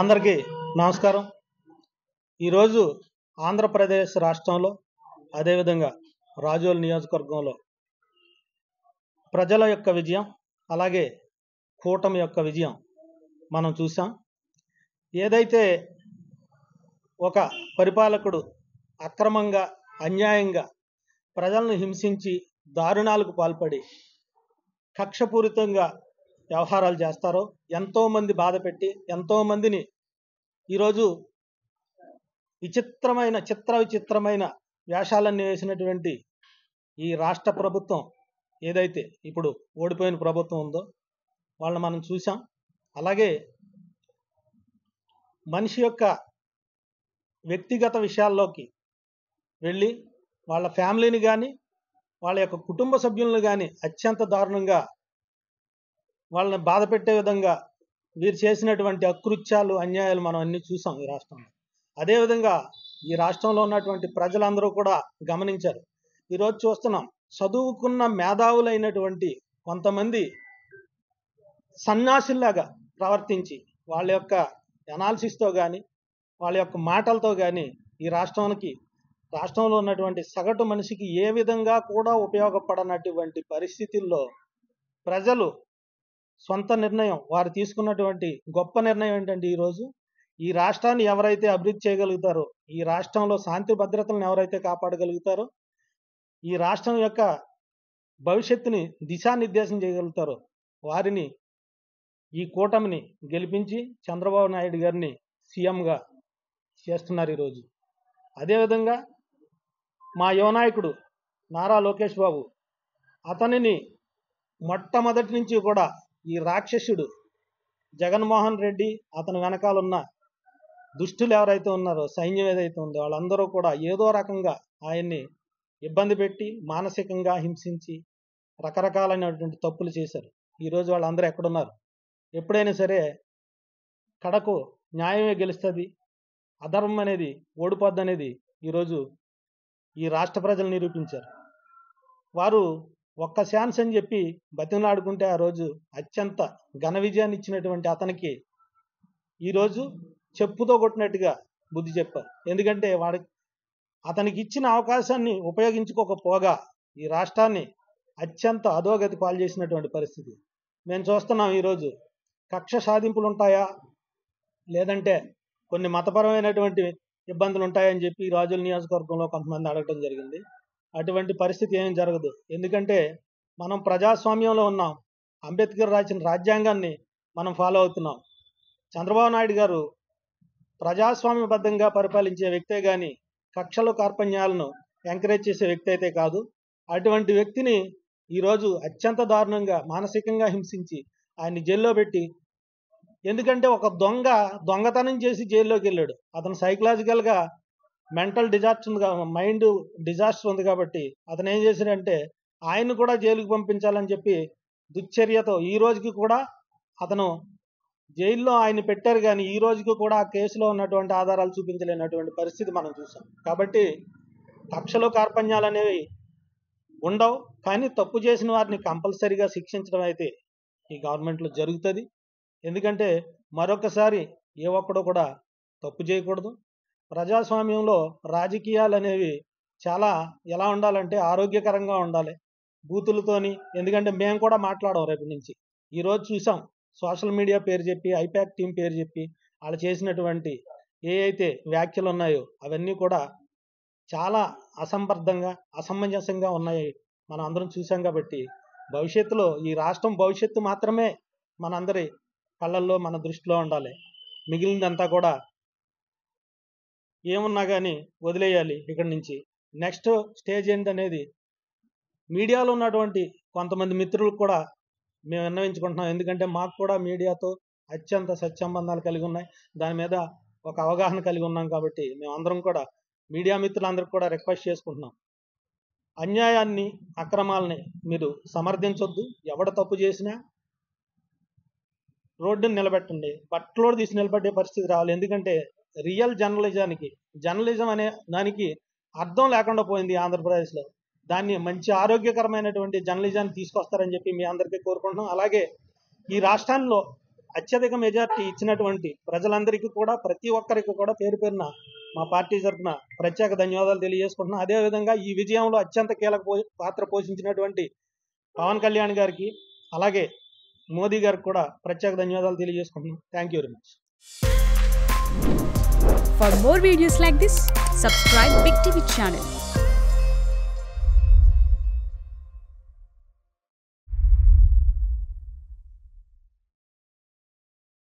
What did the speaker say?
అందరికీ నమస్కారం. ఈరోజు ఆంధ్రప్రదేశ్ రాష్ట్రంలో అదేవిధంగా రాజోల్ నియోజకవర్గంలో ప్రజల యొక్క విజయం, అలాగే కూటమి యొక్క విజయం మనం చూసాం. ఏదైతే ఒక పరిపాలకుడు అక్రమంగా, అన్యాయంగా ప్రజలను హింసించి దారుణాలకు పాల్పడి కక్షపూరితంగా వ్యవహారాలు చేస్తారో, ఎంతోమంది బాధ పెట్టి ఎంతోమందిని ఈరోజు విచిత్రమైన వేషాలన్నీ వేసినటువంటి ఈ రాష్ట్ర ప్రభుత్వం ఏదైతే ఇప్పుడు ఓడిపోయిన ప్రభుత్వం ఉందో వాళ్ళని మనం చూసాం. అలాగే మనిషి యొక్క వ్యక్తిగత విషయాల్లోకి వెళ్ళి వాళ్ళ ఫ్యామిలీని కానీ వాళ్ళ యొక్క కుటుంబ సభ్యులను కానీ అత్యంత దారుణంగా వాళ్ళని బాధ పెట్టే విధంగా వీరు చేసినటువంటి అకృత్యాలు, అన్యాయాలు మనం అన్ని చూసాం ఈ రాష్ట్రంలో. అదేవిధంగా ఈ రాష్ట్రంలో ఉన్నటువంటి ప్రజలందరూ కూడా గమనించారు. ఈరోజు చూస్తున్నాం, చదువుకున్న మేధావులైనటువంటి కొంతమంది సన్యాసుల్లాగా ప్రవర్తించి వాళ్ళ యొక్క అనాలిసిస్తో కానీ వాళ్ళ యొక్క మాటలతో కానీ ఈ రాష్ట్రంలో ఉన్నటువంటి సగటు మనిషికి ఏ విధంగా కూడా ఉపయోగపడనటువంటి పరిస్థితుల్లో ప్రజలు సొంత నిర్ణయం వారు తీసుకున్నటువంటి గొప్ప నిర్ణయం ఏంటంటే ఈరోజు ఈ రాష్ట్రాన్ని ఎవరైతే అభివృద్ధి చేయగలుగుతారో, ఈ రాష్ట్రంలో శాంతి భద్రతలను ఎవరైతే కాపాడగలుగుతారో, ఈ రాష్ట్రం యొక్క భవిష్యత్తుని దిశానిర్దేశం చేయగలుగుతారో వారిని, ఈ కూటమిని గెలిపించి చంద్రబాబు నాయుడు గారిని సీఎంగా చేస్తున్నారు ఈరోజు. అదేవిధంగా మా యువనాయకుడు నారా లోకేష్ బాబు, అతనిని మొట్టమొదటి నుంచి కూడా ఈ రాక్షసుడు జగన్మోహన్ రెడ్డి, అతని వెనకాలన్న దుష్టులు ఎవరైతే ఉన్నారో, సైన్యం ఏదైతే ఉందో వాళ్ళందరూ కూడా ఏదో రకంగా ఆయన్ని ఇబ్బంది పెట్టి మానసికంగా హింసించి రకరకాలైనటువంటి తప్పులు చేశారు. ఈరోజు వాళ్ళందరూ ఎక్కడున్నారు? ఎప్పుడైనా సరే కడకు న్యాయమే గెలుస్తుంది, అధర్మం అనేది ఓడిపోద్ది అనేది ఈరోజు ఈ రాష్ట్ర ప్రజలు నిరూపించారు. వారు ఒక్క ఛాన్స్ అని చెప్పి బతిమలాడుకుంటే ఆ రోజు అత్యంత ఘన విజయాన్ని ఇచ్చినటువంటి అతనికి ఈరోజు చెప్పుతో కొట్టినట్టుగా బుద్ధి చెప్పారు. ఎందుకంటే అతనికి ఇచ్చిన అవకాశాన్ని ఉపయోగించుకోకపోగా ఈ రాష్ట్రాన్ని అత్యంత అధోగతి పాలు చేసినటువంటి పరిస్థితి మేము చూస్తున్నాం. ఈరోజు కక్ష సాధింపులు ఉంటాయా, లేదంటే కొన్ని మతపరమైనటువంటి ఇబ్బందులు ఉంటాయని చెప్పి రాజోల్ నియోజకవర్గంలో కొంతమంది అడగడం జరిగింది. అటువంటి పరిస్థితి ఏం జరగదు. ఎందుకంటే మనం ప్రజాస్వామ్యంలో ఉన్నాం. అంబేద్కర్ రాసిన రాజ్యాంగాన్ని మనం ఫాలో అవుతున్నాం. చంద్రబాబు నాయుడు గారు ప్రజాస్వామ్యబద్ధంగా పరిపాలించే వ్యక్తే కానీ కక్షలు, కార్పణ్యాలను ఎంకరేజ్ చేసే వ్యక్తి అయితే కాదు. అటువంటి వ్యక్తిని ఈరోజు అత్యంత దారుణంగా మానసికంగా హింసించి ఆయన్ని జైల్లో పెట్టి, ఎందుకంటే ఒక దొంగతనం చేసి జైల్లోకి వెళ్ళాడు. అతను సైకలాజికల్గా మెంటల్ డిజాస్టర్ ఉంది, మైండ్ డిజాస్టర్ ఉంది కాబట్టి అతను ఏం చేశాడంటే ఆయన్ని కూడా జైలుకి పంపించాలని చెప్పి దుశ్చర్యతో ఈ రోజుకి కూడా అతను జైల్లో ఆయన పెట్టారు. కానీ ఈ రోజుకి కూడా ఆ కేసులో ఉన్నటువంటి ఆధారాలు చూపించలేనటువంటి పరిస్థితి మనం చూసాం. కాబట్టి కక్షలు, కార్పణ్యాలు అనేవి ఉండవు. కానీ తప్పు చేసిన వారిని కంపల్సరీగా శిక్షించడం అయితే ఈ గవర్నమెంట్లో జరుగుతుంది. ఎందుకంటే మరొకసారి ఏ ఒక్కడో కూడా తప్పు చేయకూడదు. ప్రజాస్వామ్యంలో రాజకీయాలు అనేవి చాలా ఎలా ఉండాలంటే ఆరోగ్యకరంగా ఉండాలి, బూతులతోని. ఎందుకంటే మేము కూడా మాట్లాడాం రేపు నుంచి. ఈరోజు చూసాం, సోషల్ మీడియా పేరు చెప్పి, ఐపాక్ టీం పేరు చెప్పి వాళ్ళు చేసినటువంటి ఏ అయితే వ్యాఖ్యలు ఉన్నాయో అవన్నీ కూడా చాలా అసంబద్ధంగా, అసమంజసంగా ఉన్నాయి. మనం అందరం చూసాం. కాబట్టి భవిష్యత్తులో ఈ రాష్ట్రం భవిష్యత్తు మాత్రమే మనందరి కళ్ళల్లో, మన దృష్టిలో ఉండాలి. మిగిలిందంతా కూడా ఏమున్నా కానీ వదిలేయాలి. ఇక్కడి నుంచి నెక్స్ట్ స్టేజ్ ఏంటనేది మీడియాలో ఉన్నటువంటి కొంతమంది మిత్రులకు కూడా మేము విన్నవించుకుంటున్నాం. ఎందుకంటే మాకు కూడా మీడియాతో అత్యంత సత్సంబంధాలు కలిగి ఉన్నాయి, దాని మీద ఒక అవగాహన కలిగి ఉన్నాం. కాబట్టి మేమందరం కూడా మీడియా మిత్రులందరికీ కూడా రిక్వెస్ట్ చేసుకుంటున్నాం, అన్యాయాన్ని, అక్రమాలని మీరు సమర్థించొద్దు. ఎవడ తప్పు చేసినా రోడ్డుని నిలబెట్టండి, బట్టలోడు తీసి నిలబెట్టే పరిస్థితి రావాలి. ఎందుకంటే రియల్ జర్నలిజం అనే దానికి అర్థం లేకుండా పోయింది ఆంధ్రప్రదేశ్లో. దాన్ని మంచి ఆరోగ్యకరమైనటువంటి జర్నలిజాన్ని తీసుకొస్తారని చెప్పి మీ అందరికీ కోరుకుంటున్నాం. అలాగే ఈ రాష్ట్రంలో అత్యధిక మెజార్టీ ఇచ్చినటువంటి ప్రజలందరికీ కూడా, ప్రతి ఒక్కరికి కూడా పేరు పేరున మా పార్టీ తరఫున ప్రత్యేక ధన్యవాదాలు తెలియజేసుకుంటున్నాం. అదేవిధంగా ఈ విజయంలో అత్యంత కీలక పాత్ర పోషించినటువంటి పవన్ కళ్యాణ్ గారికి, అలాగే మోదీ గారికి కూడా ప్రత్యేక ధన్యవాదాలు తెలియజేసుకుంటున్నాం. Thank you very much. For more videos like this, subscribe Big TV channel.